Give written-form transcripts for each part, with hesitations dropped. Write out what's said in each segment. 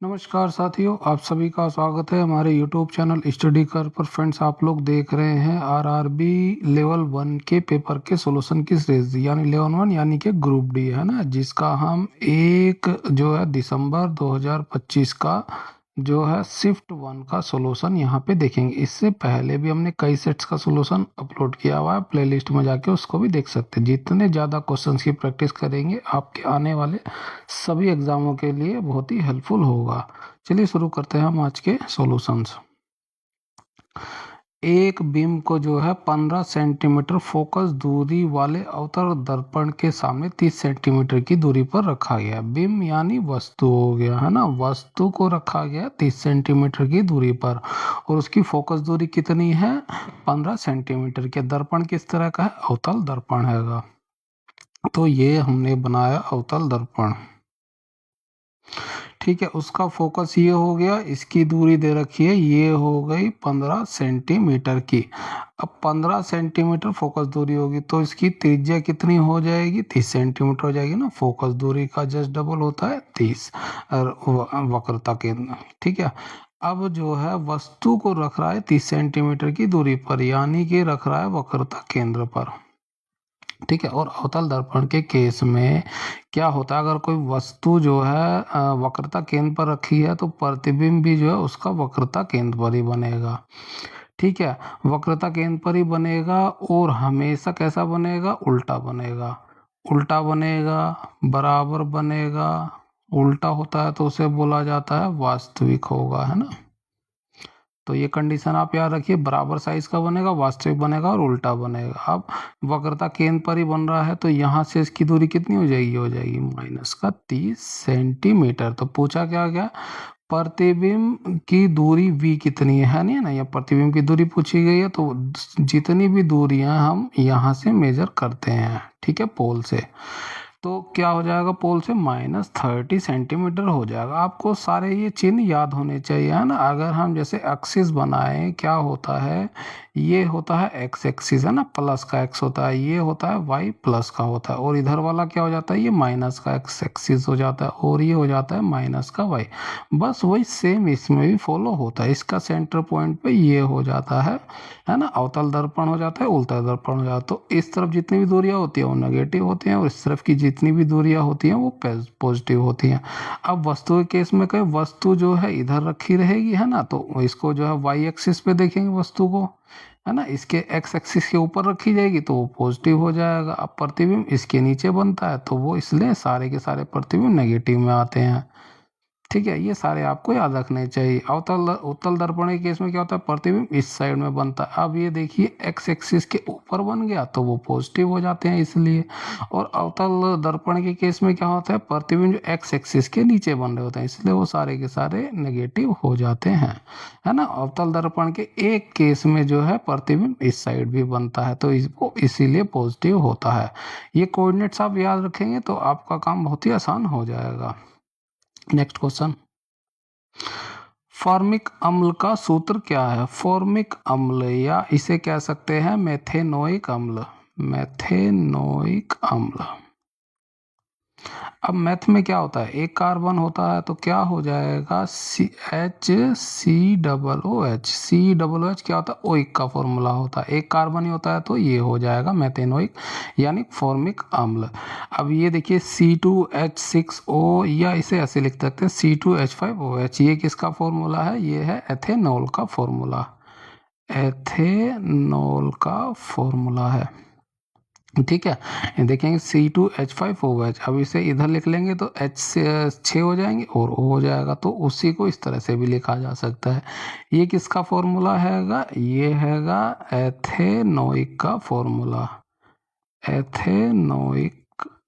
नमस्कार साथियों, आप सभी का स्वागत है हमारे यूट्यूब चैनल स्टडी कर पर। फ्रेंड्स, आप लोग देख रहे हैं आरआरबी लेवल 1 के पेपर के सॉल्यूशन की सीरीज यानी लेवल 1 यानी कि ग्रुप डी है ना, जिसका हम 1 जो है दिसंबर 2025 का जो है शिफ्ट 1 का सॉल्यूशन यहाँ पे देखेंगे। इससे पहले भी हमने कई सेट्स का सॉल्यूशन अपलोड किया हुआ है, प्लेलिस्ट में जाके उसको भी देख सकते हैं। जितने ज़्यादा क्वेश्चंस की प्रैक्टिस करेंगे आपके आने वाले सभी एग्जामों के लिए बहुत ही हेल्पफुल होगा। चलिए शुरू करते हैं हम आज के सॉल्यूशंस। एक बीम को जो है 15 सेंटीमीटर फोकस दूरी वाले अवतल दर्पण के सामने 30 सेंटीमीटर की दूरी पर रखा गया। बीम यानी वस्तु हो गया है ना, वस्तु को रखा गया 30 सेंटीमीटर की दूरी पर और उसकी फोकस दूरी कितनी है? 15 सेंटीमीटर के। दर्पण किस तरह का है? अवतल दर्पण हैगा। तो ये हमने बनाया अवतल दर्पण, ठीक है। उसका फोकस ये हो गया, इसकी दूरी दे रखी है, ये हो गई 15 सेंटीमीटर की। अब 15 सेंटीमीटर फोकस दूरी होगी तो इसकी त्रिज्या कितनी हो जाएगी? 30 सेंटीमीटर हो जाएगी ना। फोकस दूरी का जस्ट डबल होता है 30 और वक्रता केंद्र, ठीक है। अब जो है वस्तु को रख रहा है 30 सेंटीमीटर की दूरी पर, यानी कि रख रहा है वक्रता केंद्र पर, ठीक है। और अवतल दर्पण के केस में क्या होता है, अगर कोई वस्तु जो है वक्रता केंद्र पर रखी है तो प्रतिबिंब भी जो है उसका वक्रता केंद्र पर ही बनेगा, ठीक है। वक्रता केंद्र पर ही बनेगा और हमेशा कैसा बनेगा? उल्टा बनेगा। उल्टा बनेगा, बराबर बनेगा। उल्टा होता है तो उसे बोला जाता है वास्तविक होगा, है ना। तो ये कंडीशन आप याद रखिए, बराबर साइज का बनेगा, वास्तविक बनेगा और उल्टा बनेगा। अब वक्रता केंद्र पर ही बन रहा है तो यहाँ से इसकी दूरी कितनी हो जाएगी? हो जाएगी माइनस का 30 सेंटीमीटर। तो पूछा क्या गया? प्रतिबिंब की दूरी v कितनी है नहीं है ना, या प्रतिबिंब की दूरी पूछी गई है तो जितनी भी दूरियां हम यहाँ से मेजर करते हैं, ठीक है, पोल से, तो क्या हो जाएगा? पोल से -30 सेंटीमीटर हो जाएगा। आपको सारे ये चिन्ह याद होने चाहिए, है ना। अगर हम जैसे एक्सिस बनाएं, क्या होता है? ये होता है एक्स एक्सिस, है ना, प्लस का एक्स होता है, ये होता है वाई प्लस का होता है, और इधर वाला क्या हो जाता है? ये माइनस का एक्स एक्सिस हो जाता है और ये हो जाता है माइनस का वाई। बस वही सेम इसमें भी फॉलो होता है। इसका सेंटर पॉइंट पे ये हो जाता है ना, अवतल दर्पण हो जाता है, उल्टा दर्पण हो जाता है। तो इस तरफ जितनी भी दूरियां होती है वो नेगेटिव होती हैं और इस तरफ की जितनी भी दूरियां होती हैं वो पॉजिटिव होती हैं। अब वस्तु के केस में कहीं वस्तु जो है इधर रखी रहेगी, है ना, तो इसको जो है वाई एक्सिस पे देखेंगे वस्तु को, है ना। इसके एक्स एक्सिस के ऊपर रखी जाएगी तो वो पॉजिटिव हो जाएगा। अब प्रतिबिंब इसके नीचे बनता है तो वो इसलिए सारे के सारे प्रतिबिंब नेगेटिव में आते हैं, ठीक है। ये सारे आपको याद रखने चाहिए। उत्तल दर्पण के केस में क्या होता है? प्रतिबिंब इस साइड में बनता है। अब ये देखिए एक्स एक्सिस के ऊपर बन गया तो वो पॉजिटिव हो जाते हैं इसलिए। और अवतल दर्पण के केस में क्या होता है? प्रतिबिंब जो एक्स एक्सिस के नीचे बन रहे होते हैं इसलिए वो सारे के सारे नेगेटिव हो जाते हैं, है ना। अवतल दर्पण के एक केस में जो है प्रतिबिंब इस साइड भी बनता है तो इसको इसीलिए पॉजिटिव होता है। ये कोऑर्डिनेट्स आप याद रखेंगे तो आपका काम बहुत ही आसान हो जाएगा। नेक्स्ट क्वेश्चन, फॉर्मिक अम्ल का सूत्र क्या है? फॉर्मिक अम्ल या इसे कह सकते हैं मेथेनोइक अम्ल। मेथेनोइक अम्ल। अब मैथ में क्या होता है? एक कार्बन होता है तो क्या हो जाएगा? CH COOH क्या होता है? ओइक का फॉर्मूला होता है। एक कार्बन ही होता है तो ये हो जाएगा मेथेनोइक यानी फॉर्मिक अम्ल। अब ये देखिए C2H6O या इसे ऐसे लिख सकते हैं C2H5OH, ये किसका फॉर्मूला है? ये है एथेनॉल का फॉर्मूला। एथेनॉल का फॉर्मूला है, ठीक है। देखेंगे C2H5OH, अब इसे इधर लिख लेंगे तो H से 6 हो जाएंगे और O हो जाएगा, तो उसी को इस तरह से भी लिखा जा सकता है। ये किसका फॉर्मूला हैगा? ये हैगा एथेनोइक का फॉर्मूला। एथेनोइक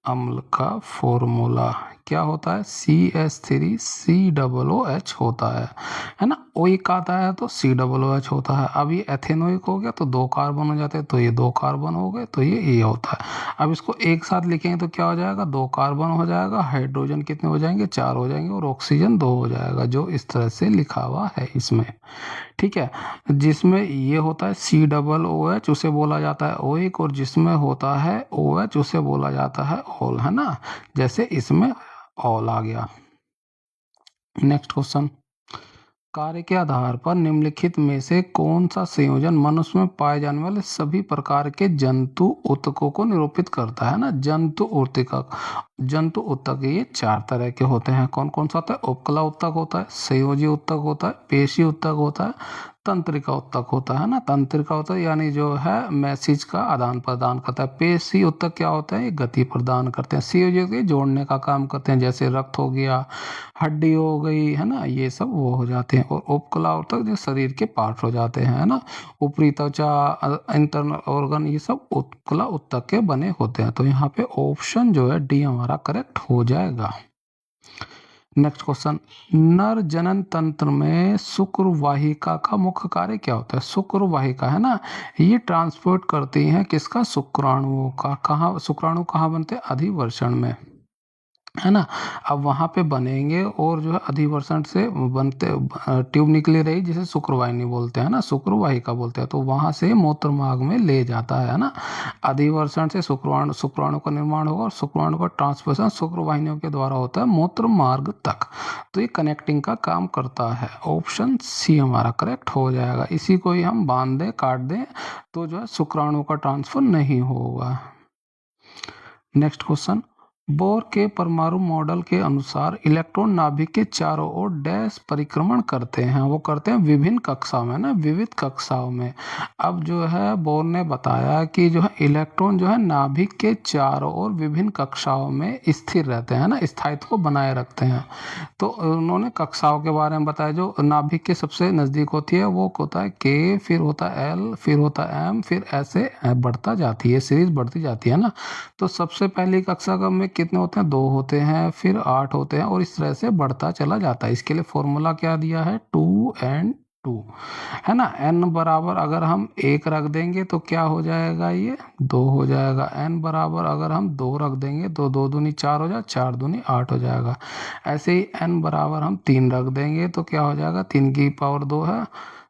अम्ल का फॉर्मूला क्या होता है? CH3COOH होता है ना। ओइक आता है तो COOH होता है। अब ये एथेनोइक हो गया तो 2 कार्बन हो जाते हैं तो ये 2 कार्बन हो गए तो ये होता है। अब इसको एक साथ लिखेंगे तो क्या हो जाएगा? 2 कार्बन हो जाएगा, हाइड्रोजन कितने हो जाएंगे? 4 हो जाएंगे और ऑक्सीजन 2 हो जाएगा, जो इस तरह से लिखा हुआ है इसमें, ठीक है। जिसमें ये होता है COOH उसे बोला जाता है ओइक, और जिसमें होता है OH उसे बोला जाता है ऑल, है ना। जैसे इसमें ऑल आ गया। नेक्स्ट क्वेश्चन, कार्य के आधार पर निम्नलिखित में से कौन सा संयोजन मनुष्य में पाए जाने वाले सभी प्रकार के जंतु ऊतकों को निरूपित करता है ना। जंतु ऊतक ये 4 तरह के होते हैं। कौन कौन सा होता है? उपकला ऊतक होता है, संयोजी ऊतक होता है, पेशी ऊतक होता है, तंत्रिका ऊतक होता है ना। तंत्रिका ऊतक यानी जो है मैसेज का आदान प्रदान करता है। पेशी ऊतक क्या होता है? ये गति प्रदान करते हैं। संयोजी जोड़ने का काम करते हैं, जैसे रक्त हो गया, हड्डी हो गई, है ना, ये सब वो हो जाते हैं। और उपकला ऊतक जो शरीर के पार्ट हो जाते हैं, है ना, ऊपरी त्वचा, इंटरनल ऑर्गन, ये सब उपकला ऊतक के बने होते हैं। तो यहाँ पे ऑप्शन जो है डी हमारा करेक्ट हो जाएगा। नेक्स्ट क्वेश्चन, नर जनन तंत्र में शुक्र वाहिका का मुख्य कार्य क्या होता है? शुक्र वाहिका है ना, ये ट्रांसपोर्ट करती है किसका? शुक्राणुओं का। कहाँ शुक्राणु कहाँ बनते हैं? अधिवर्षण में, है ना। अब वहां पे बनेंगे और जो है अधिवर्षण से बनते ट्यूब निकली रही, जिसे शुक्रवाहिनी बोलते हैं ना, शुक्रवाहिका बोलते हैं। तो वहां से मूत्र मार्ग में ले जाता है ना। अधिवर्षण से शुक्राणु का निर्माण होगा और शुक्राणु का ट्रांसपोर्टेशन शुक्रवाहिनियों के द्वारा होता है मूत्र मार्ग तक। तो ये कनेक्टिंग का काम करता है। ऑप्शन सी हमारा करेक्ट हो जाएगा। इसी को ही हम बांध दें, काट दें, तो जो है शुक्राणु का ट्रांसफर नहीं होगा। नेक्स्ट क्वेश्चन, बोर के परमाणु मॉडल के अनुसार इलेक्ट्रॉन नाभिक के चारों ओर डैश परिक्रमण करते हैं। वो करते हैं विभिन्न कक्षाओं में ना, विविध कक्षाओं में। अब जो है बोर ने बताया कि जो है इलेक्ट्रॉन जो है नाभिक के चारों ओर विभिन्न कक्षाओं में स्थिर रहते हैं ना, स्थायित्व को बनाए रखते हैं। तो उन्होंने कक्षाओं के बारे में बताया। जो नाभिक के सबसे नजदीक होती है वो होता है के, फिर होता है एल, फिर होता है एम, फिर ऐसे बढ़ता जाती है, सीरीज बढ़ती जाती है ना। तो सबसे पहली कक्षा का में कितने होते हैं? 2 होते हैं, फिर 8 होते हैं, और इस तरह से बढ़ता चला जाता है। इसके लिए फॉर्मूला क्या दिया है? 2 and 2, है ना। n बराबर अगर हम 1 रख देंगे तो क्या हो जाएगा? ये 2 हो जाएगा। n बराबर अगर हम 2 रख देंगे तो 2 दूनी 4 हो जाएगा, 4 दूनी 8 हो जाएगा। ऐसे ही n बराबर हम 3 रख देंगे तो क्या हो जाएगा? 3 की पावर 2 है,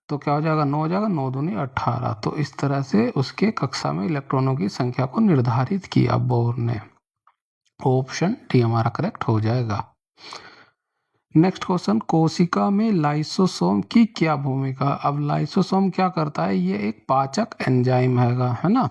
तो क्या हो जाएगा? 9 हो जाएगा, 9 दूनी 18। तो इस तरह से उसके कक्षा में इलेक्ट्रॉनों की संख्या को निर्धारित किया बोर ने। ऑप्शन डी हमारा करेक्ट हो जाएगा। नेक्स्ट क्वेश्चन, कोशिका में लाइसोसोम की क्या भूमिका? अब लाइसोसोम क्या करता है? ये एक पाचक एंजाइम है ना।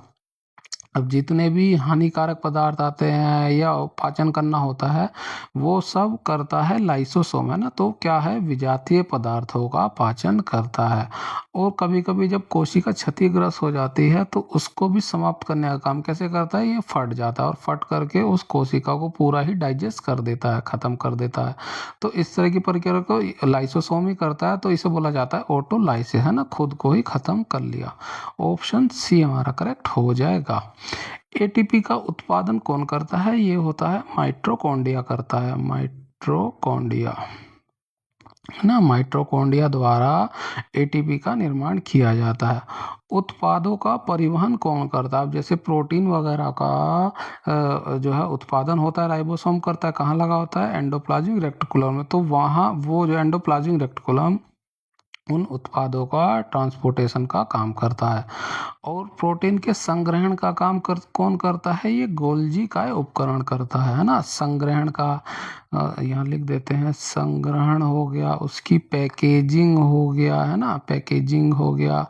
अब जितने भी हानिकारक पदार्थ आते हैं या पाचन करना होता है, वो सब करता है लाइसोसोम, है ना। तो क्या है? विजातीय पदार्थों का पाचन करता है। और कभी कभी जब कोशिका क्षतिग्रस्त हो जाती है तो उसको भी समाप्त करने का काम कैसे करता है? ये फट जाता है और फट करके उस कोशिका को पूरा ही डाइजेस्ट कर देता है, खत्म कर देता है। तो इस तरह की प्रक्रिया को लाइसोसोम ही करता है, तो इसे बोला जाता है ऑटोलाइसिस, है ना, खुद को ही खत्म कर लिया। ऑप्शन सी हमारा करेक्ट हो जाएगा। एटीपी का उत्पादन कौन करता है? ये होता है माइटोकॉन्ड्रिया करता है, माइटोकॉन्ड्रिया, है ना। माइटोकॉन्ड्रिया द्वारा एटीपी का निर्माण किया जाता है। उत्पादों का परिवहन कौन करता है? अब जैसे प्रोटीन वगैरह का जो है उत्पादन होता है, राइबोसोम करता है। कहाँ लगा होता है? एंडोप्लाज्मिक रेटिकुलम में। तो वहाँ वो जो एंडोप्लाज्मिक रेटिकुलम उन उत्पादों का ट्रांसपोर्टेशन का काम करता है। और प्रोटीन के संग्रहण का काम कौन करता है? ये गोल्जी का उपकरण करता है ना। संग्रहण का यहाँ लिख देते हैं, संग्रहण हो गया, उसकी पैकेजिंग हो गया, है ना, पैकेजिंग हो गया।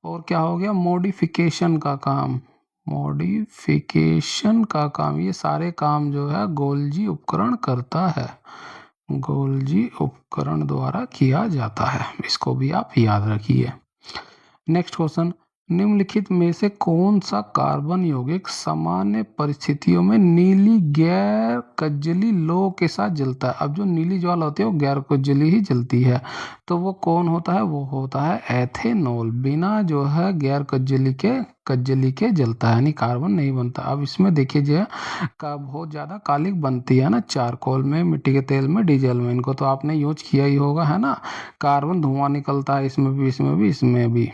और क्या हो गया? मॉडिफिकेशन का काम, मॉडिफिकेशन का काम, ये सारे काम जो है गोल्जी उपकरण करता है, गोल्जी उपकरण द्वारा किया जाता है। इसको भी आप याद रखिए। नेक्स्ट क्वेश्चन, निम्नलिखित में से कौन सा कार्बन यौगिक सामान्य परिस्थितियों में नीली गैर कज्जली लौह के साथ जलता है? अब जो नीली ज्वाला होती है वो गैर कज्जली ही जलती है। तो वो कौन होता है? वो होता है एथेनॉल। बिना जो है गैर कज्जली के जलता है, यानी कार्बन नहीं बनता। अब इसमें देखिए जो है का बहुत ज़्यादा कालिक बनती है ना, चारकोल में, मिट्टी के तेल में, डीजल में। इनको तो आपने यूज किया ही होगा, है ना। कार्बन धुआं निकलता है इसमें भी, इसमें भी, इसमें भी।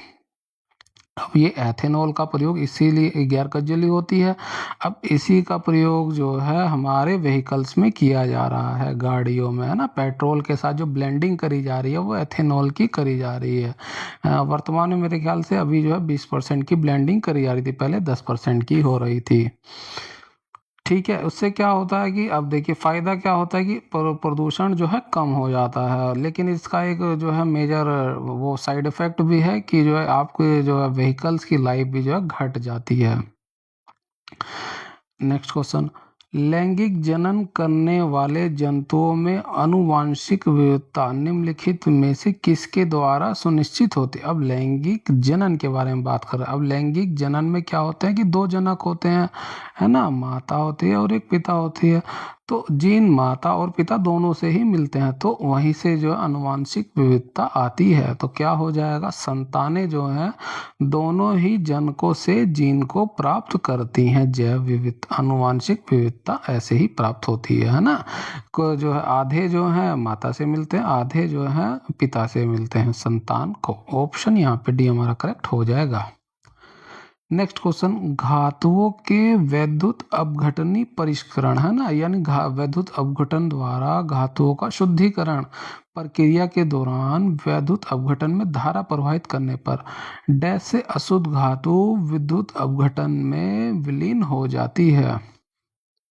अब ये एथेनॉल का प्रयोग इसीलिए गैर कज्जली होती है। अब इसी का प्रयोग जो है हमारे व्हीकल्स में किया जा रहा है, गाड़ियों में, है ना। पेट्रोल के साथ जो ब्लेंडिंग करी जा रही है वो एथेनॉल की करी जा रही है। वर्तमान में मेरे ख्याल से अभी जो है 20% की ब्लेंडिंग करी जा रही थी, पहले 10% की हो रही थी। ठीक है, उससे क्या होता है कि अब देखिए फ़ायदा क्या होता है कि प्रदूषण जो है कम हो जाता है, लेकिन इसका एक जो है मेजर वो साइड इफ़ेक्ट भी है कि जो है आपके जो है व्हीकल्स की लाइफ भी जो है घट जाती है। नेक्स्ट क्वेश्चन, लैंगिक जनन करने वाले जंतुओं में आनुवांशिक विविधता निम्नलिखित में से किसके द्वारा सुनिश्चित होती है? अब लैंगिक जनन के बारे में बात कर रहे हैं। अब लैंगिक जनन में क्या होता है कि दो जनक होते हैं, है ना, माता होती है और एक पिता होती है। तो जीन माता और पिता दोनों से ही मिलते हैं, तो वहीं से जो है आनुवांशिक विविधता आती है। तो क्या हो जाएगा, संतानें जो हैं दोनों ही जनकों से जीन को प्राप्त करती हैं। जैव विविधता, आनुवांशिक विविधता ऐसे ही प्राप्त होती है ना। को जो है आधे जो है माता से मिलते हैं, आधे जो है पिता से मिलते हैं संतान को। ऑप्शन यहाँ पे डी हमारा करेक्ट हो जाएगा। नेक्स्ट क्वेश्चन, धातुओं के वैद्युत अपघटनी परिष्करण, है ना, यानी वैद्युत अपघटन द्वारा धातुओं का शुद्धिकरण प्रक्रिया के दौरान वैद्युत अपघटन में धारा प्रवाहित करने पर डैश से अशुद्ध धातु विद्युत अपघटन में विलीन हो जाती है।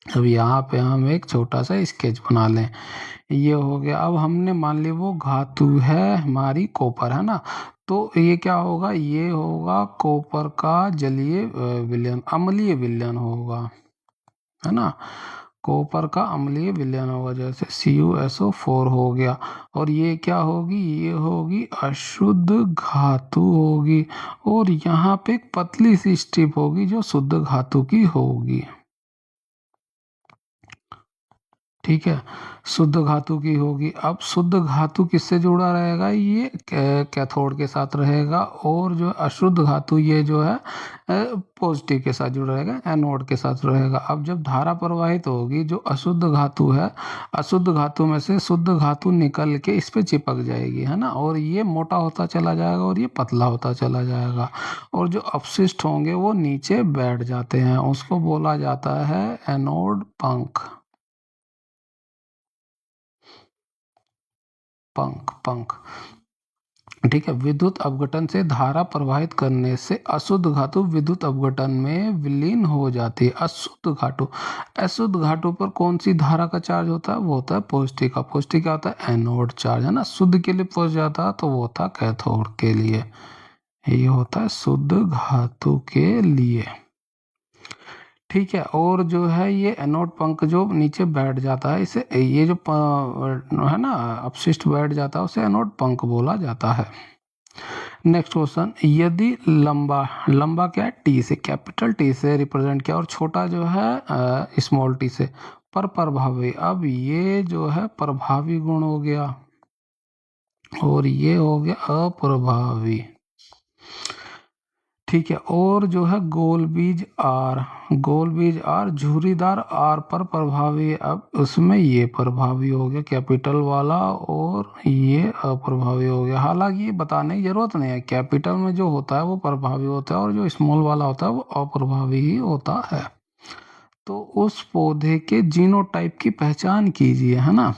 अब यहाँ पे हम एक छोटा सा स्केच बना लें। ये हो गया। अब हमने मान ली वो धातु है हमारी कॉपर, है ना, तो ये क्या होगा, ये होगा कॉपर का जलीय विलयन, अम्लीय विलयन होगा, है ना। कॉपर का अम्लीय विलयन होगा, जैसे CuSO4 हो गया। और ये क्या होगी, ये होगी अशुद्ध धातु होगी। और यहाँ पे एक पतली सी स्ट्रिप होगी जो शुद्ध धातु की होगी। ठीक है, शुद्ध धातु की होगी। अब शुद्ध धातु किससे जुड़ा रहेगा, ये कैथोड के साथ रहेगा। और जो अशुद्ध धातु ये जो है पॉजिटिव के साथ जुड़ा रहेगा, एनोड के साथ रहेगा। अब जब धारा प्रवाहित होगी, जो अशुद्ध धातु है, अशुद्ध धातु में से शुद्ध धातु निकल के इस पे चिपक जाएगी, है ना। और ये मोटा होता चला जाएगा और ये पतला होता चला जाएगा। और जो अपशिष्ट होंगे वो नीचे बैठ जाते हैं, उसको बोला जाता है एनोड पंख। पंख। ठीक है, विद्युत अपघटन से धारा प्रवाहित करने से अशुद्ध धातु विद्युत अपघटन में विलीन हो जाती है। अशुद्ध धातु, अशुद्ध धातु पर कौन सी धारा का चार्ज होता है, वो होता है पॉजिटिव का। पॉजिटिव क्या होता है, एनोड चार्ज, है ना। शुद्ध के लिए पहुंच जाता है तो वो होता है कैथोड के लिए। ये होता है शुद्ध धातु के लिए। ठीक है, और जो है ये एनोड पंख जो नीचे बैठ जाता है, इसे ये जो है ना अपशिष्ट बैठ जाता है, उसे एनोड पंख बोला जाता है। नेक्स्ट क्वेश्चन, यदि लंबा, लंबा क्या है, टी से, कैपिटल टी से रिप्रेजेंट किया, और छोटा जो है स्मॉल टी से, पर प्रभावी। अब ये जो है प्रभावी गुण हो गया और ये हो गया अप्रभावी। ठीक है, और जो है गोल bees are, goal bees are झुर्रीदार आर पर प्रभावी। अब उसमें ये प्रभावी हो गया कैपिटल वाला और ये अप्रभावी हो गया। हालांकि ये बताने की जरूरत नहीं है, कैपिटल में जो होता है वो प्रभावी होता है और जो स्मॉल वाला होता है वो अप्रभावी ही होता है। तो उस पौधे के जीनोटाइप की पहचान कीजिए, है ना।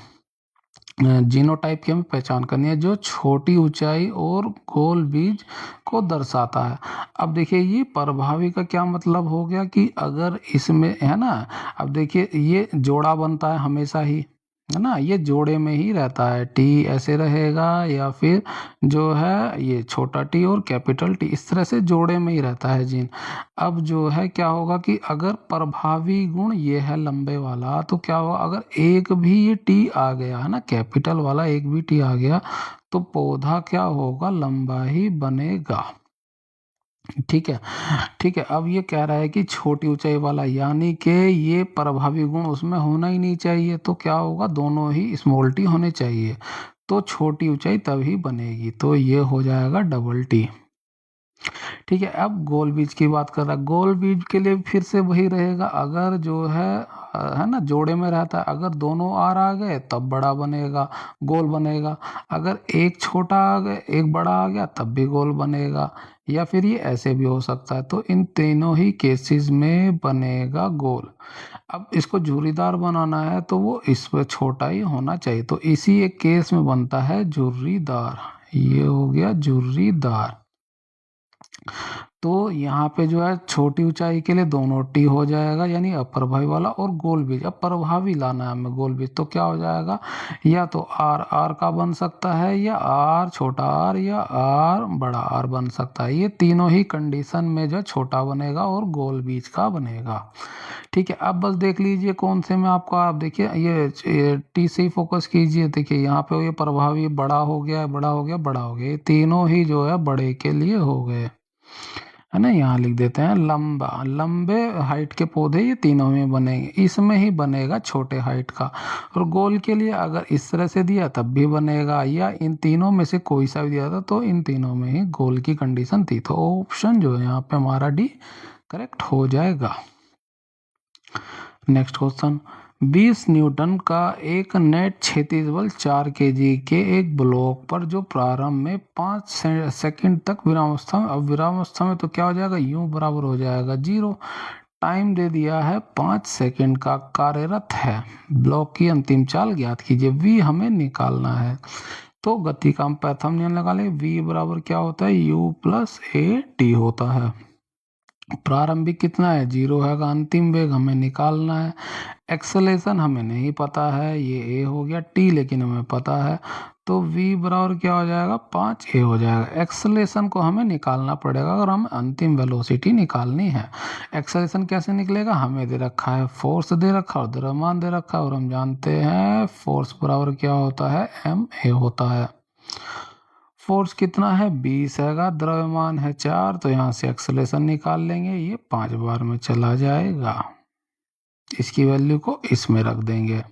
जीनोटाइप की हमें पहचान करनी है जो छोटी ऊंचाई और गोल बीज को दर्शाता है। अब देखिए ये प्रभावी का क्या मतलब हो गया कि अगर इसमें, है ना, अब देखिए ये जोड़ा बनता है हमेशा ही, है ना, ये जोड़े में ही रहता है। टी ऐसे रहेगा या फिर जो है ये छोटा टी और कैपिटल टी, इस तरह से जोड़े में ही रहता है जीन। अब जो है क्या होगा कि अगर प्रभावी गुण ये है लंबे वाला, तो क्या होगा, अगर एक भी ये टी आ गया, है ना, कैपिटल वाला एक भी टी आ गया, तो पौधा क्या होगा, लंबा ही बनेगा। ठीक है, ठीक है। अब ये कह रहा है कि छोटी ऊंचाई वाला, यानी कि ये प्रभावी गुण उसमें होना ही नहीं चाहिए, तो क्या होगा, दोनों ही स्मॉल टी होने चाहिए, तो छोटी ऊंचाई तभी बनेगी। तो ये हो जाएगा डबल टी। ठीक है, अब गोल बीज की बात कर रहा है। गोल बीज के लिए फिर से वही रहेगा, अगर जो है ना, जोड़े में रहता है, अगर दोनों आर आ गए तब बड़ा बनेगा, गोल बनेगा। अगर एक छोटा आ गया एक बड़ा आ गया तब भी गोल बनेगा, या फिर ये ऐसे भी हो सकता है। तो इन तीनों ही केसेस में बनेगा गोल। अब इसको झुर्रीदार बनाना है तो वो इस पे छोटा ही होना चाहिए, तो इसी एक केस में बनता है झुर्रीदार। ये हो गया झुर्रीदार। तो यहाँ पे जो है छोटी ऊंचाई के लिए दोनों टी हो जाएगा, यानी अप्रभावी वाला और गोल बीज। अब प्रभावी लाना है हमें गोल बीज, तो क्या हो जाएगा, या तो आर आर का बन सकता है, या आर छोटा आर, या आर बड़ा आर बन सकता है। ये तीनों ही कंडीशन में जो छोटा बनेगा और गोल बीज का बनेगा। ठीक है, अब बस देख लीजिए कौन से में आपको, आप देखिए ये टी से ही फोकस कीजिए। देखिए यहाँ पे ये प्रभावी बड़ा हो गया, बड़ा हो गया, बड़ा हो गया, ये तीनों ही जो है बड़े के लिए हो गए, है ना। यहाँ लिख देते हैं लंबा, लंबे हाइट के पौधे ये तीनों में बनेंगे, इसमें ही बनेगा छोटे हाइट का। और गोल के लिए अगर इस तरह से दिया तब भी बनेगा, या इन तीनों में से कोई सा भी दिया था तो इन तीनों में ही गोल की कंडीशन थी, तो ऑप्शन जो है यहाँ पे हमारा डी करेक्ट हो जाएगा। नेक्स्ट क्वेश्चन, 20 न्यूटन का एक नेट क्षैतिज बल 4 केजी के एक ब्लॉक पर जो प्रारंभ में 5 सेकंड तक विरामावस्था में, अब विरामावस्था में तो क्या हो जाएगा, U बराबर हो जाएगा 0। टाइम दे दिया है 5 सेकंड का, कार्यरत है, ब्लॉक की अंतिम चाल ज्ञात कीजिए, V हमें निकालना है। तो गति का हम प्रथम नियम लगा लेंगे, V बराबर क्या होता है, U प्लस ए टी होता है। प्रारंभिक कितना है, 0 है, अंतिम वेग हमें निकालना है। एक्सेलेरेशन हमें नहीं पता है, ये ए हो गया, टी लेकिन हमें पता है, तो v बराबर क्या हो जाएगा, 5a हो जाएगा। एक्सेलेरेशन को हमें निकालना पड़ेगा अगर हमें अंतिम वेलोसिटी निकालनी है। एक्सेलेरेशन कैसे निकलेगा, हमें दे रखा है फोर्स दे रखा है और द्रव्यमान दे रखा है, और हम जानते हैं फोर्स बराबर क्या होता है, ma होता है। फोर्स कितना है, 20 है, द्रव्यमान है 4, तो यहाँ से एक्सेलेरेशन निकाल लेंगे, ये 5 बार में चला जाएगा। इसकी वैल्यू को इसमें रख देंगे,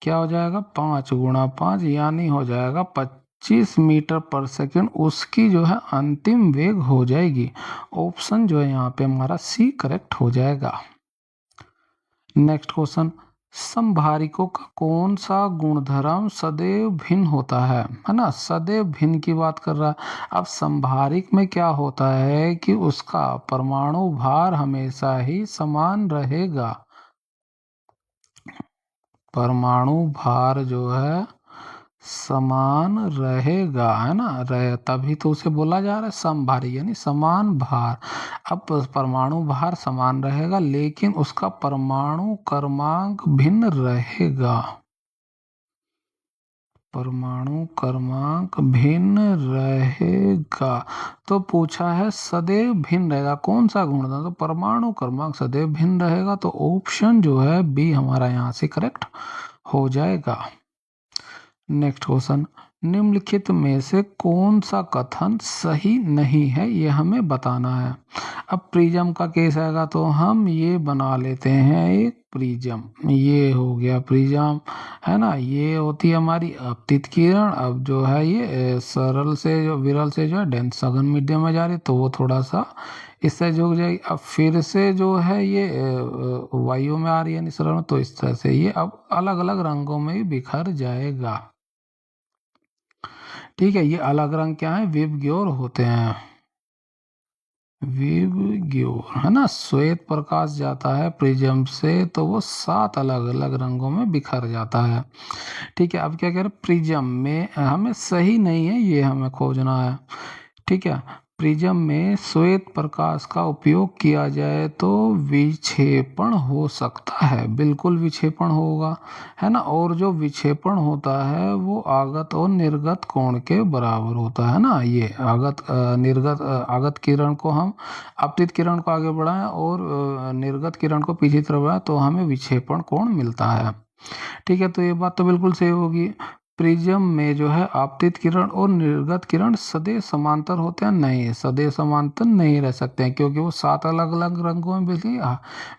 क्या हो जाएगा, 5 गुणा 5 यानी हो जाएगा 25 मीटर पर सेकंड, उसकी जो है अंतिम वेग हो जाएगी। ऑप्शन जो है यहाँ पे हमारा सी करेक्ट हो जाएगा। नेक्स्ट क्वेश्चन, संभारिकों का कौन सा गुणधर्म सदैव भिन्न होता है ना, सदैव भिन्न की बात कर रहा है। अब संभारिक में क्या होता है कि उसका परमाणु भार हमेशा ही समान रहेगा, परमाणु भार जो है समान रहेगा, है ना, रहे तभी तो उसे बोला जा रहा है समभारी, यानी समान भार। अब परमाणु भार समान रहेगा लेकिन उसका परमाणु क्रमांक भिन्न रहेगा, परमाणु क्रमांक भिन्न रहेगा। तो पूछा है सदैव भिन्न रहेगा, कौन सा गुणधर्म, तो परमाणु क्रमांक सदैव भिन्न रहेगा, तो ऑप्शन जो है बी हमारा यहाँ से करेक्ट हो जाएगा। नेक्स्ट क्वेश्चन, निम्नलिखित में से कौन सा कथन सही नहीं है, ये हमें बताना है। अब प्रिज्म का केस आएगा तो हम ये बना लेते हैं एक प्रिज्म, ये हो गया प्रिज्म, है ना, ये होती है हमारी आपतित किरण। अब जो है ये सरल से जो विरल से जो है डेंस सघन मीडियम में जा रही, तो वो थोड़ा सा इससे झुक जाएगी। अब फिर से जो है ये वायु में आ रही है यानी सरल में, तो इस तरह से ये अब अलग अलग रंगों में ही बिखर जाएगा। ठीक है, ये अलग रंग क्या है, विबग्योर होते हैं, विबग्योर, है ना। श्वेत प्रकाश जाता है प्रिज्म से तो वो 7 अलग अलग रंगों में बिखर जाता है। ठीक है, अब क्या कह रहे हैं, प्रिज्म में हमें सही नहीं है ये हमें खोजना है। ठीक है, प्रिज्म में श्वेत प्रकाश का उपयोग किया जाए तो विक्षेपण हो सकता है, बिल्कुल विक्षेपण होगा, है ना। और जो विक्षेपण होता है वो आगत और निर्गत कोण के बराबर होता है ना। ये आगत निर्गत आगत किरण को हम आपतित किरण को आगे बढ़ाएं और निर्गत किरण को पीछे तरफ बढ़ाएं तो हमें विक्षेपण कोण मिलता है। ठीक है, तो ये बात तो बिल्कुल सही होगी। प्रिज्म में जो है आपतित किरण और निर्गत किरण सदैव समांतर होते हैं, नहीं सदैव समांतर नहीं रह सकते हैं, क्योंकि वो 7 अलग अलग रंगों में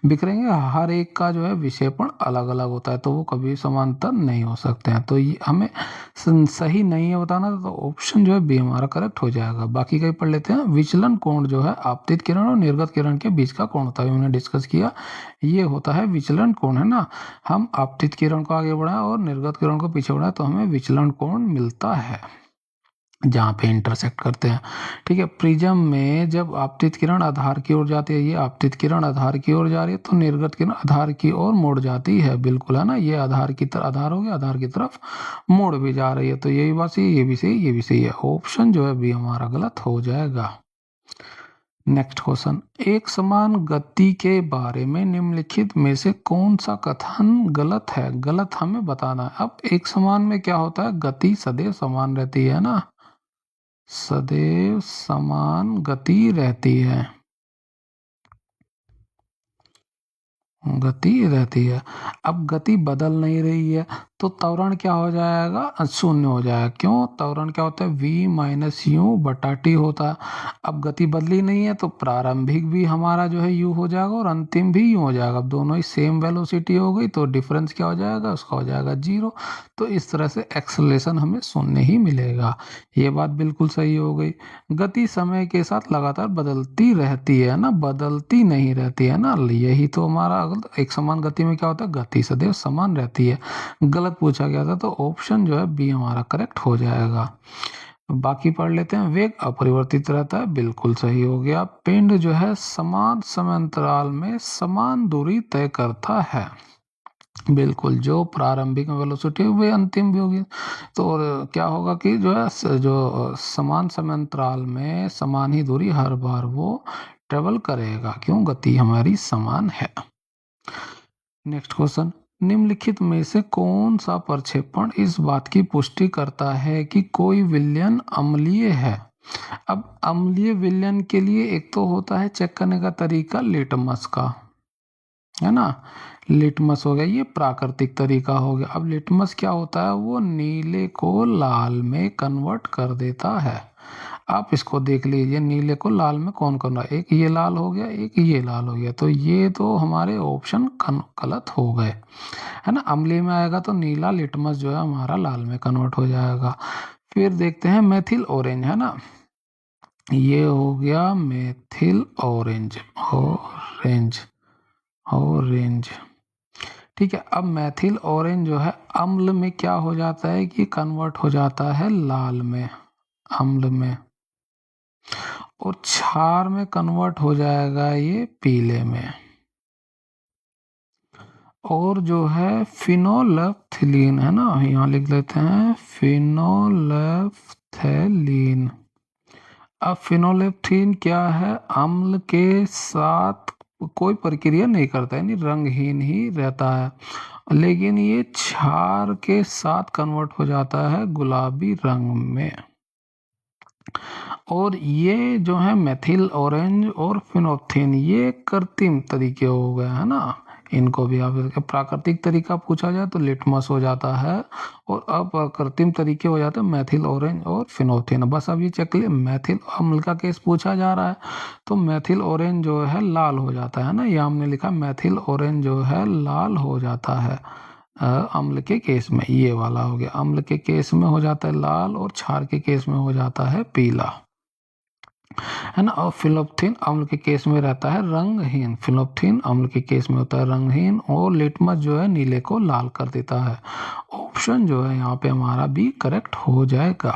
बिखरेंगे, हर एक का जो है विक्षेपण अलग अलग होता है, तो वो कभी समांतर नहीं हो सकते हैं। तो ये हमें सही नहीं है बताना, तो ऑप्शन जो है बी हमारा करेक्ट हो जाएगा। बाकी कहीं पढ़ लेते हैं, विचलन कोण जो है आपतित किरण और निर्गत किरण के बीच का कोण होता है, हमने डिस्कस किया, ये होता है विचलन कोण, है ना। हम आपतित किरण को आगे बढ़ाएं और निर्गत किरण को पीछे बढ़ाएं तो हमें विचलन कोण मिलता है जहाँ पे इंटरसेक्ट करते हैं। ठीक है, प्रिज्म में जब आपतित किरण आधार की ओर जाती है, ये आपतित किरण आधार की ओर जा रही है, तो निर्गत किरण आधार की ओर मुड़ जाती है, बिल्कुल, है ना। ये आधार की तरफ, आधार हो गया, आधार की तरफ मुड़ भी जा रही है, तो यही बात सही, ये भी सही, ये भी सही है। ऑप्शन जो है बी हमारा गलत हो जाएगा। नेक्स्ट क्वेश्चन, एक समान गति के बारे में निम्नलिखित में से कौन सा कथन गलत है? गलत हमें बताना है। अब एक समान में क्या होता है, गति सदैव समान रहती है ना, सदैव समान गति रहती है, गति रहती है। अब गति बदल नहीं रही है तो त्वरण क्या हो जाएगा, शून्य हो जाएगा। क्यों? त्वरण क्या होता है, v माइनस यू बटा टी होता है। अब गति बदली नहीं है तो प्रारंभिक भी हमारा जो है u हो जाएगा और अंतिम भी u हो जाएगा। अब दोनों ही सेम वेलोसिटी हो गई तो डिफरेंस क्या हो जाएगा, उसका हो जाएगा 0। तो इस तरह से एक्सेलरेशन हमें शून्य ही मिलेगा। ये बात बिल्कुल सही हो गई। गति समय के साथ लगातार बदलती रहती है ना, बदलती नहीं रहती है ना। यही तो हमारा एक समान गति में क्या होता है, गति सदैव समान रहती है। गलत पूछा गया था तो ऑप्शन जो है बी हमारा करेक्ट हो जाएगा। बाकी पढ़ लेते हैं। वेग अपरिवर्तित रहता है, बिल्कुल सही हो गया। पिंड जो है समान समय अंतराल में समान दूरी तय करता है, बिल्कुल। जो प्रारंभिक वेलोसिटी वे अंतिम भी होगी। तो क्या होगा कि जो है जो समान समय अंतराल में समान ही दूरी हर बार वो ट्रेवल करेगा, क्यों, गति हमारी समान है। नेक्स्ट क्वेश्चन, निम्नलिखित में से कौन सा प्रक्षेपण इस बात की पुष्टि करता है कि कोई विलयन अम्लीय है? अब अम्लीय विलयन के लिए एक तो होता है चेक करने का तरीका लिटमस का, है ना। लिटमस हो गया, ये प्राकृतिक तरीका हो गया। अब लिटमस क्या होता है, वो नीले को लाल में कन्वर्ट कर देता है। आप इसको देख लीजिए, नीले को लाल में कौन करना, एक ये लाल हो गया, एक ये लाल हो गया। तो ये तो हमारे ऑप्शन गलत हो गए, है ना। अम्लीय में आएगा तो नीला लिटमस जो है हमारा लाल में कन्वर्ट हो जाएगा। फिर देखते हैं मेथिल ऑरेंज, है ना। ये हो गया मेथिल ऑरेंज, ऑरेंज, ऑरेंज। ठीक है। अब मेथिल ऑरेंज जो है अम्ल में क्या हो जाता है कि कन्वर्ट हो जाता है लाल में, अम्ल में, और क्षार में कन्वर्ट हो जाएगा ये पीले में। और जो है फिनोलेफ्थलीन, है ना, यहाँ लिख लेते हैं फिनोलेफ्थलीन। अब फिनोलेफ्थलीन क्या है, अम्ल के साथ कोई प्रक्रिया नहीं करता, यानी रंगहीन ही रहता है, लेकिन ये क्षार के साथ कन्वर्ट हो जाता है गुलाबी रंग में। और ये जो है मेथिल ऑरेंज और फिनोप्थेन, ये कृत्रिम तरीके हो गए, है ना। इनको भी आप प्राकृतिक तरीका पूछा जाए तो लिटमस हो जाता है, और अब कृत्रिम तरीके हो जाते हैं मेथिल ऑरेंज और फिनोप्थेन। बस अब ये चेक लिए, मेथिल अम्ल का केस पूछा जा रहा है तो मेथिल ऑरेंज जो है लाल हो जाता है ना, ये हमने लिखा मेथिल ऑरेंज जो है लाल हो जाता है अम्ल के केस में। ये वाला हो गया, अम्ल के केस में हो जाता है लाल और क्षार के केस में हो जाता है पीला, है ना। और फिनोप्थेन अम्ल के केस में रहता है रंगहीन, फिनोप्थेन अम्ल के केस में होता है रंगहीन, और लिटमस जो है नीले को लाल कर देता है। ऑप्शन जो है यहाँ पे हमारा भी करेक्ट हो जाएगा,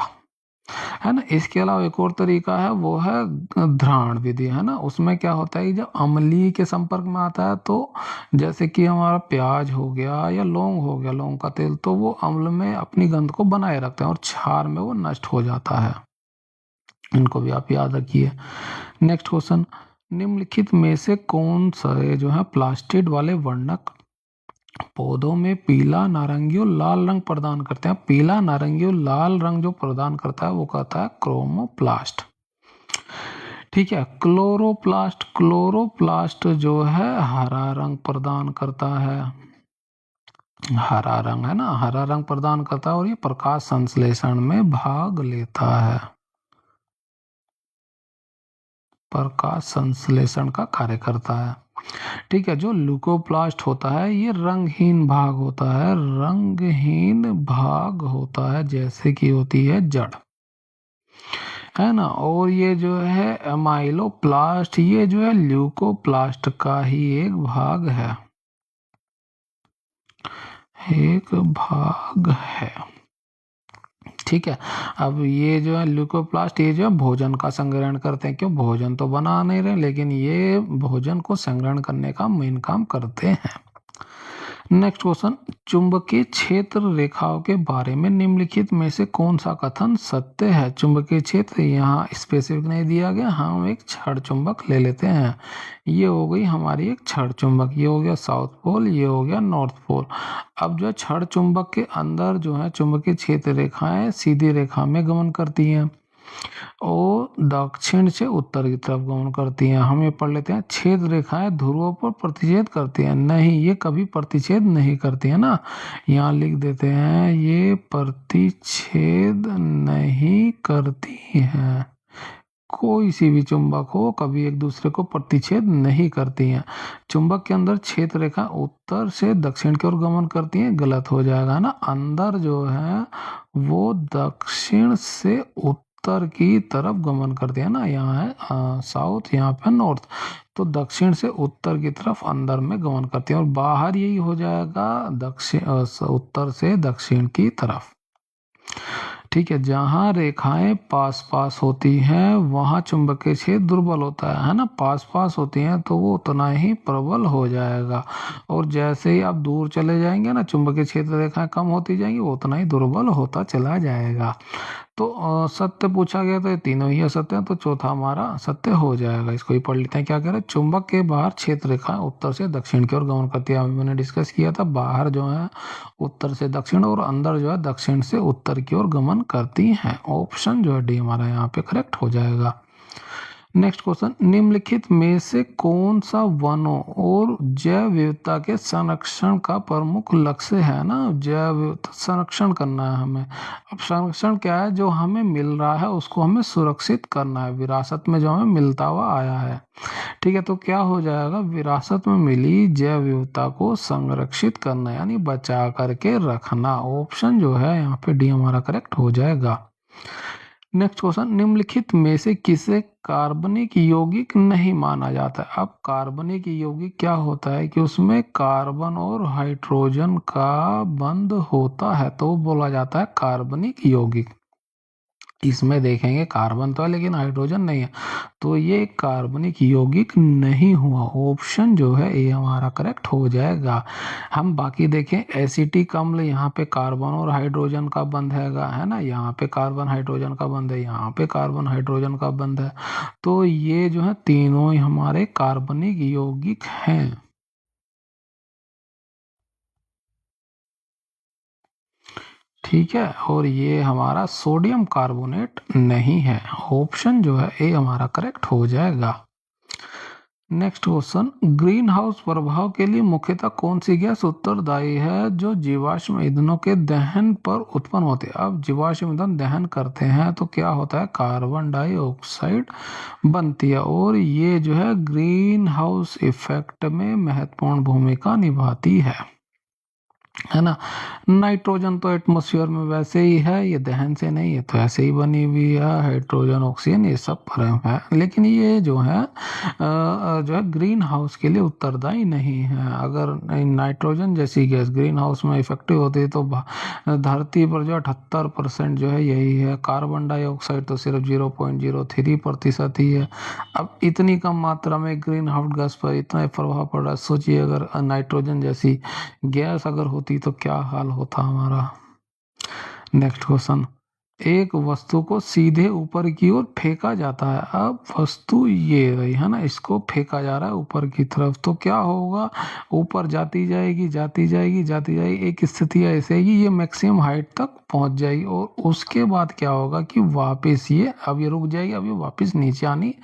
है ना। इसके अलावा एक और तरीका है, वो है घ्राण विधि, है ना। उसमें क्या होता है कि जब अम्लीय के संपर्क में आता है तो जैसे कि हमारा प्याज हो गया या लौंग हो गया, लौंग का तेल, तो वो अम्ल में अपनी गंध को बनाए रखते हैं और क्षार में वो नष्ट हो जाता है। इनको भी आप याद रखिए। नेक्स्ट क्वेश्चन, निम्नलिखित में से कौन सा जो है प्लास्टिड वाले वर्णक पौधों में पीला, नारंगी और लाल रंग प्रदान करते हैं? पीला, नारंगी और लाल रंग जो प्रदान करता है वो कहता है क्रोमोप्लास्ट। ठीक है। क्लोरोप्लास्ट, क्लोरोप्लास्ट जो है हरा रंग प्रदान करता है, हरा रंग, है ना, हरा रंग प्रदान करता है, और ये प्रकाश संश्लेषण में भाग लेता है, प्रकाश संश्लेषण का कार्य करता है। ठीक है। जो ल्यूकोप्लास्ट होता है ये रंगहीन भाग होता है, रंगहीन भाग होता है, जैसे कि होती है जड़, है ना। और ये जो है एमाइलोप्लास्ट, ये जो है ल्यूकोप्लास्ट का ही एक भाग है, एक भाग है। ठीक है। अब ये जो है ल्यूकोप्लास्ट, ये जो है भोजन का संग्रहण करते हैं। क्यों? भोजन तो बना नहीं रहे, लेकिन ये भोजन को संग्रहण करने का मेन काम करते हैं। नेक्स्ट क्वेश्चन, चुंबकीय क्षेत्र रेखाओं के बारे में निम्नलिखित में से कौन सा कथन सत्य है? चुंबकीय क्षेत्र यहाँ स्पेसिफिक नहीं दिया गया, हम एक छड़ चुंबक ले लेते हैं। ये हो गई हमारी एक छड़ चुंबक, ये हो गया साउथ पोल, ये हो गया नॉर्थ पोल। अब जो है छड़ चुंबक के अंदर जो है चुंबकीय क्षेत्र रेखाएं सीधी रेखा में गमन करती हैं और दक्षिण से उत्तर की तरफ गमन करती हैं। हम ये पढ़ लेते हैं, छेद रेखाएं ध्रुवों पर प्रतिच्छेद करती हैं। नहीं, ये कभी प्रतिच्छेद नहीं करती है ना, यहाँ लिख देते हैं ये प्रतिच्छेद नहीं करती हैं। कोई सी भी चुंबक हो कभी एक दूसरे को प्रतिच्छेद नहीं करती हैं। चुंबक के अंदर छेद रेखा उत्तर से दक्षिण की ओर गमन करती हैं, गलत हो जाएगा ना। अंदर जो है वो दक्षिण से उत्तर की तरफ गमन करती है ना, यहाँ है साउथ, यहाँ पे नॉर्थ, तो दक्षिण से उत्तर की तरफ अंदर में गमन करती है और बाहर यही हो जाएगा दक्षिण उत्तर से दक्षिण की तरफ। ठीक है, जहां रेखाएं पास पास होती हैं वहां चुंबकीय क्षेत्र दुर्बल होता है ना, पास पास होती हैं तो वो उतना ही प्रबल हो जाएगा और जैसे ही आप दूर चले जाएंगे ना चुंबकीय क्षेत्र रेखाएं कम होती जाएंगी, वो उतना ही दुर्बल होता चला जाएगा। तो सत्य पूछा गया तो ये तीनों ही असत्य हैं, तो चौथा हमारा सत्य हो जाएगा। इसको ही पढ़ लेते हैं, क्या कह रहे हैं, चुंबक के बाहर क्षेत्र रेखा उत्तर से दक्षिण की ओर गमन करती है। अभी मैंने डिस्कस किया था, बाहर जो है उत्तर से दक्षिण और अंदर जो है दक्षिण से उत्तर की ओर गमन करती हैं। ऑप्शन जो है डी हमारा यहाँ पे करेक्ट हो जाएगा। नेक्स्ट क्वेश्चन, निम्नलिखित में से कौन सा वनों और जैव विविधता के संरक्षण का प्रमुख लक्ष्य है ना, जैव विविधता संरक्षण करना है हमें। अब संरक्षण क्या है, जो हमें मिल रहा है उसको हमें सुरक्षित करना है, विरासत में जो हमें मिलता हुआ आया है। ठीक है, तो क्या हो जाएगा, विरासत में मिली जैव विविधता को संरक्षित करना यानी बचा करके रखना। ऑप्शन जो है यहाँ पे डी हमारा करेक्ट हो जाएगा। नेक्स्ट क्वेश्चन, निम्नलिखित में से किसे कार्बनिक यौगिक नहीं माना जाता है? अब कार्बनिक यौगिक क्या होता है कि उसमें कार्बन और हाइड्रोजन का बंध होता है तो बोला जाता है कार्बनिक यौगिक। इसमें देखेंगे कार्बन तो है लेकिन हाइड्रोजन नहीं है, तो ये कार्बनिक यौगिक नहीं हुआ। ऑप्शन जो है ये हमारा करेक्ट हो जाएगा। हम बाकी देखें, एसिटिक अम्ल, यहाँ पे कार्बन और हाइड्रोजन का बंध है ना, यहाँ पे कार्बन हाइड्रोजन का बंध है, यहाँ पे कार्बन हाइड्रोजन का बंध है, तो ये जो है तीनों ही हमारे कार्बनिक यौगिक हैं। ठीक है, और ये हमारा सोडियम कार्बोनेट नहीं है। ऑप्शन जो है ए हमारा करेक्ट हो जाएगा। नेक्स्ट क्वेश्चन, ग्रीन हाउस प्रभाव के लिए मुख्यतः कौन सी गैस उत्तरदायी है जो जीवाश्म ईंधनों के दहन पर उत्पन्न होती है? अब जीवाश्म ईंधन दहन करते हैं तो क्या होता है, कार्बन डाइऑक्साइड बनती है और ये जो है ग्रीन हाउस इफेक्ट में महत्वपूर्ण भूमिका निभाती है ना। नाइट्रोजन तो एटमॉस्फेयर में वैसे ही है, ये दहन से नहीं, ये तो ऐसे ही बनी हुई है, हाइड्रोजन ऑक्सीजन ये सब पर है, लेकिन ये जो है ग्रीन हाउस के लिए उत्तरदायी नहीं है। अगर नाइट्रोजन जैसी गैस ग्रीन हाउस में इफेक्टिव होती है तो धरती पर जो 78% जो है यही है, कार्बन डाइऑक्साइड तो सिर्फ 0.03% ही है। अब इतनी कम मात्रा में ग्रीन हाउस गैस पर इतना प्रभाव पड़ रहा है, सोचिए अगर नाइट्रोजन जैसी गैस अगर होती तो क्या हाल होता हमारा। नेक्स्ट क्वेश्चन, एक वस्तु को सीधे ऊपर की ओर फेंका जाता है। अब वस्तु ये रही है ना, इसको फेंका जा रहा है ऊपर की तरफ, तो क्या होगा, ऊपर जाती जाएगी जाती जाएगी जाती जाएगी, एक स्थिति ऐसे ही ये मैक्सिमम हाइट तक पहुंच जाएगी और उसके बाद क्या होगा कि वापस ये अब ये रुक जाएगी, अब ये वापस नीचे आनी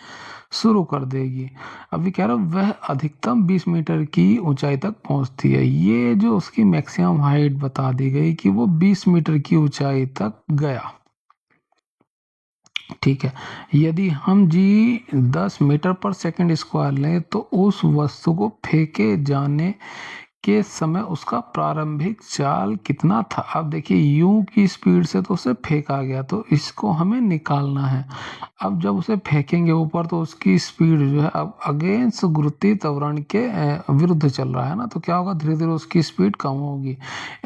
शुरू कर देगी। अभी कह रहा हूँ वह अधिकतम 20 मीटर की ऊंचाई तक पहुंचती है। ये जो उसकी मैक्सिमम हाइट बता दी गई कि वो 20 मीटर की ऊंचाई तक गया। ठीक है, यदि हम जी 10 मीटर पर सेकंड स्क्वायर लें तो उस वस्तु को फेंके जाने के समय उसका प्रारंभिक चाल कितना था? अब देखिए यू की स्पीड से तो उसे फेंका गया, तो इसको हमें निकालना है। अब जब उसे फेंकेंगे ऊपर तो उसकी स्पीड जो है अब अगेंस्ट गुरुत्वीय त्वरण के विरुद्ध चल रहा है ना, तो क्या होगा, धीरे धीरे उसकी स्पीड कम होगी।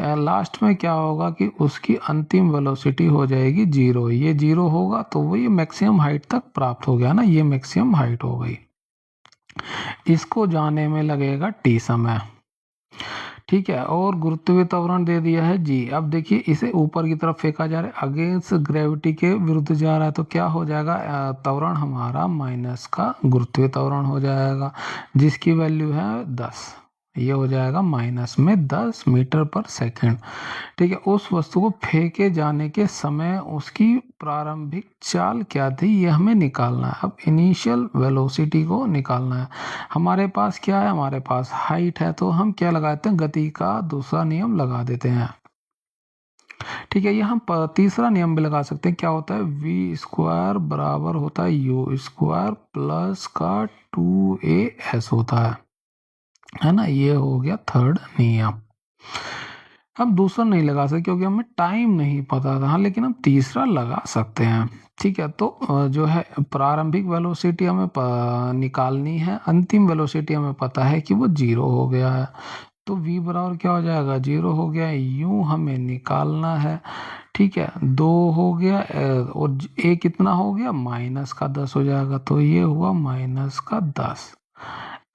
लास्ट में क्या होगा कि उसकी अंतिम वेलोसिटी हो जाएगी 0। ये 0 होगा तो वो ये मैक्सिमम हाइट तक प्राप्त हो गया ना, ये मैक्सिमम हाइट हो गई। इसको जाने में लगेगा t समय। ठीक है, और गुरुत्वीय त्वरण दे दिया है जी। अब देखिए इसे ऊपर की तरफ फेंका जा रहा है, अगेंस्ट ग्रेविटी के विरुद्ध जा रहा है, तो क्या हो जाएगा, त्वरण हमारा माइनस का गुरुत्वीय त्वरण हो जाएगा, जिसकी वैल्यू है 10। ये हो जाएगा माइनस में 10 मीटर पर सेकंड। ठीक है, उस वस्तु को फेंके जाने के समय उसकी प्रारंभिक चाल क्या थी, ये हमें निकालना है। अब इनिशियल वेलोसिटी को निकालना है। हमारे पास क्या है, हमारे पास हाइट है, तो हम क्या लगाते हैं, गति का दूसरा नियम लगा देते हैं। ठीक है, ये हम तीसरा नियम भी लगा सकते हैं। क्या होता है, वी स्क्वायर बराबर होता है यू स्क्वायर प्लस का 2as होता है ना। ये हो गया थर्ड नियम। हम दूसरा नहीं लगा सकते क्योंकि हमें टाइम नहीं पता था, हाँ, लेकिन हम तीसरा लगा सकते हैं। ठीक है, तो जो है प्रारंभिक वेलोसिटी हमें निकालनी है, अंतिम वेलोसिटी हमें पता है कि वो 0 हो गया है, तो v बराबर क्या हो जाएगा, 0 हो गया। u हमें निकालना है। ठीक है, 2 हो गया और a कितना हो गया, माइनस का 10 हो जाएगा, तो ये हुआ माइनस का 10।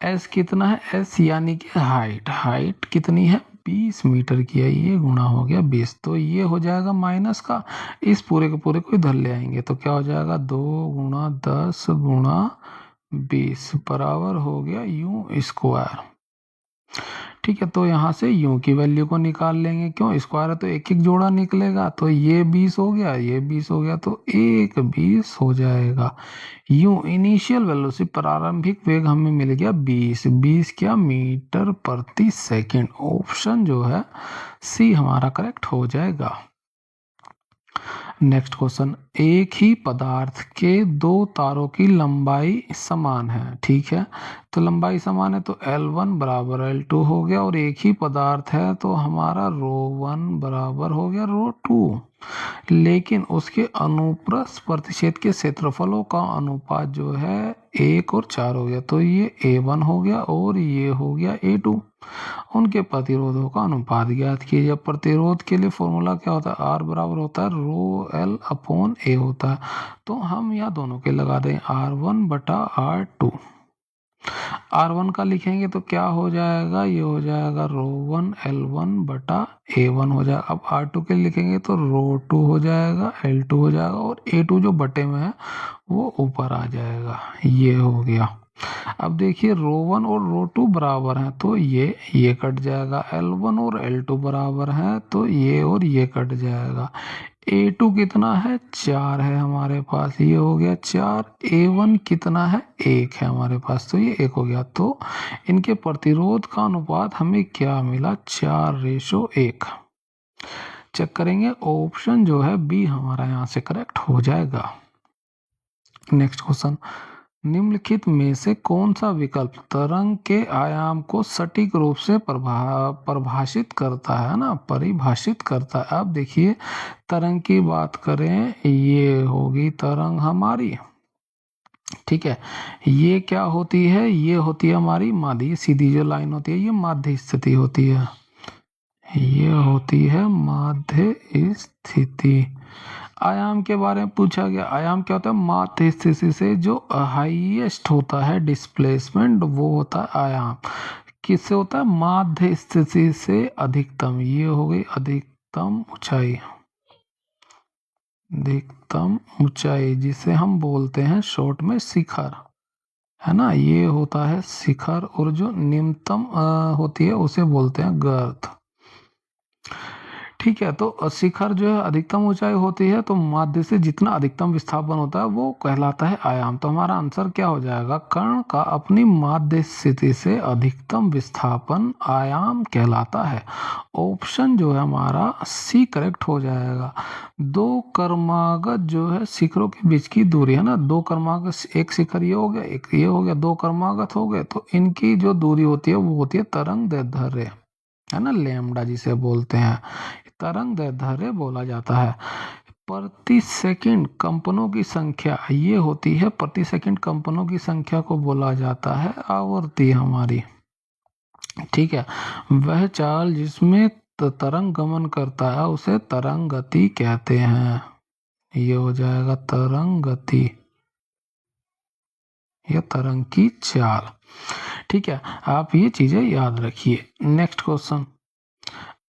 s कितना है, s यानी कि हाइट, हाइट कितनी है, 20 मीटर की है, ये गुणा हो गया 20, तो ये हो जाएगा माइनस का, इस पूरे के पूरे को इधर ले आएंगे तो क्या हो जाएगा, 2 गुणा 10 गुणा 20 बराबर हो गया यू स्क्वायर। ठीक है, तो यहाँ से यू की वैल्यू को निकाल लेंगे, क्यों, स्क्वायर है तो एक एक जोड़ा निकलेगा, तो ये 20 हो गया, ये 20 हो गया, तो एक 20 हो जाएगा। यू इनिशियल वेलोसिटी प्रारंभिक वेग हमें मिल गया 20, 20 क्या, मीटर प्रति सेकंड। ऑप्शन जो है सी हमारा करेक्ट हो जाएगा। नेक्स्ट क्वेश्चन, एक ही पदार्थ के दो तारों की लंबाई समान है। ठीक है, तो लंबाई समान है तो L1 बराबर L2 हो गया, और एक ही पदार्थ है तो हमारा ρ1 बराबर हो गया ρ2, लेकिन उसके अनुप्रस्थ प्रतिच्छेद के क्षेत्रफलों का अनुपात जो है 1 और 4 हो गया, तो ये A1 हो गया और ये हो गया A2। उनके प्रतिरोधों का अनुपात ज्ञात कीजिए। प्रतिरोध के लिए फॉर्मूला क्या होता है, R बराबर होता है रो एल अपॉन ए होता है, तो हम यहाँ दोनों के लगा दें R1 बटा R2। R1 का लिखेंगे तो क्या हो जाएगा, ये हो जाएगा ρ1 L1 बटा A1 हो जाएगा। अब R2 के लिखेंगे तो ρ2 हो जाएगा, L2 हो जाएगा, और A2 जो बटे में है वो ऊपर आ जाएगा, ये हो गया। अब देखिए ρ1 और ρ2 बराबर हैं तो ये कट जाएगा, L1 और L2 बराबर हैं तो ये और ये कट जाएगा। A2 कितना है, 4 है हमारे पास, ये हो गया 4। A1 कितना है, 1 है हमारे पास, तो ये 1 हो गया। तो इनके प्रतिरोध का अनुपात हमें क्या मिला, 4:1। चेक करेंगे, ऑप्शन जो है बी हमारा यहाँ से करेक्ट हो जाएगा। नेक्स्ट क्वेश्चन, निम्नलिखित में से कौन सा विकल्प तरंग के आयाम को सटीक रूप से परिभाषित करता है ना, परिभाषित करता है। अब देखिए तरंग की बात करें, ये होगी तरंग हमारी, ठीक है, ये क्या होती है, ये होती है हमारी माध्य, सीधी जो लाइन होती है ये माध्य स्थिति होती है, ये होती है माध्य स्थिति। आयाम के बारे में पूछा गया, आयाम क्या होता है, माध्य स्थिति से जो हाईएस्ट होता है डिस्प्लेसमेंट वो होता है आयाम। किससे होता है, माध्य स्थिति से अधिकतम, ये हो गई अधिकतम ऊंचाई, अधिकतम ऊंचाई जिसे हम बोलते हैं शॉर्ट में शिखर, है ना, ये होता है शिखर, और जो निम्नतम होती है उसे बोलते हैं गर्त। ठीक है, तो शिखर जो है अधिकतम ऊंचाई होती है, तो माध्य से जितना अधिकतम विस्थापन होता है वो कहलाता है आयाम। तो हमारा आंसर क्या हो जाएगा, कण का अपनी माध्य स्थिति से अधिकतम विस्थापन आयाम कहलाता है। ऑप्शन जो है हमारा सी करेक्ट हो जाएगा। दो क्रमागत जो है शिखरों के बीच की दूरी है ना, दो क्रमागत, एक शिखर ये हो गया, एक ये हो गया, दो क्रमागत हो गए, तो इनकी जो दूरी होती है वो होती है तरंग दैर्ध्य, है ना, लैम्डा जिसे बोलते हैं, तरंग दैर्ध्य बोला जाता है। प्रति सेकंड कंपनों की संख्या ये होती है, प्रति सेकंड कंपनों की संख्या को बोला जाता है आवृत्ति हमारी। ठीक है, वह चाल जिसमें तरंग गमन करता है उसे तरंग गति कहते हैं, ये हो जाएगा तरंग गति या तरंग की चाल। ठीक है, आप ये चीजें याद रखिए। नेक्स्ट क्वेश्चन,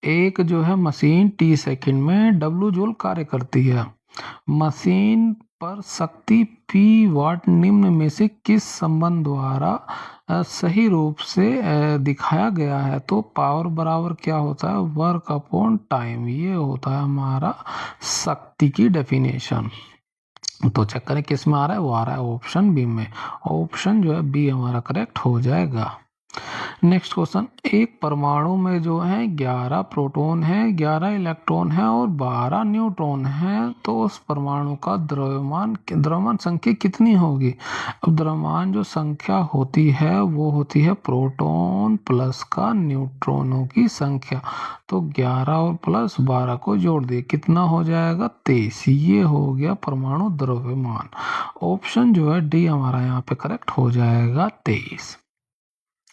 एक जो है मशीन T सेकंड में W जूल कार्य करती है। मशीन पर शक्ति P वाट निम्न में से किस संबंध द्वारा सही रूप से दिखाया गया है? तो पावर बराबर क्या होता है? Work upon time. ये होता है हमारा शक्ति की डेफिनेशन। तो चेक करें किस में आ रहा है, वो आ रहा है ऑप्शन बी में। ऑप्शन जो है बी हमारा करेक्ट हो जाएगा। नेक्स्ट क्वेश्चन, एक परमाणु में जो है 11 प्रोटॉन है, 11 इलेक्ट्रॉन है और 12 न्यूट्रॉन है, तो उस परमाणु का द्रव्यमान संख्या कितनी होगी? अब द्रव्यमान जो संख्या होती है वो होती है प्रोटॉन प्लस का न्यूट्रॉनों की संख्या। तो 11 और प्लस 12 को जोड़ दिए, कितना हो जाएगा? 23। ये हो गया परमाणु द्रव्यमान। ऑप्शन जो है डी हमारा यहाँ पे करेक्ट हो जाएगा, 23।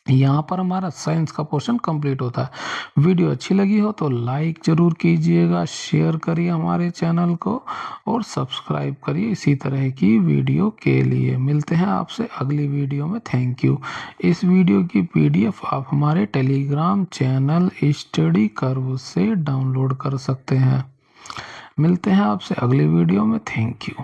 यहाँ पर हमारा साइंस का पोर्शन कंप्लीट होता है। वीडियो अच्छी लगी हो तो लाइक जरूर कीजिएगा, शेयर करिए हमारे चैनल को और सब्सक्राइब करिए इसी तरह की वीडियो के लिए। मिलते हैं आपसे अगली वीडियो में। Thank you. इस वीडियो की PDF आप हमारे टेलीग्राम चैनल स्टडी कर्व से डाउनलोड कर सकते हैं। मिलते हैं आपसे अगली वीडियो में। Thank you.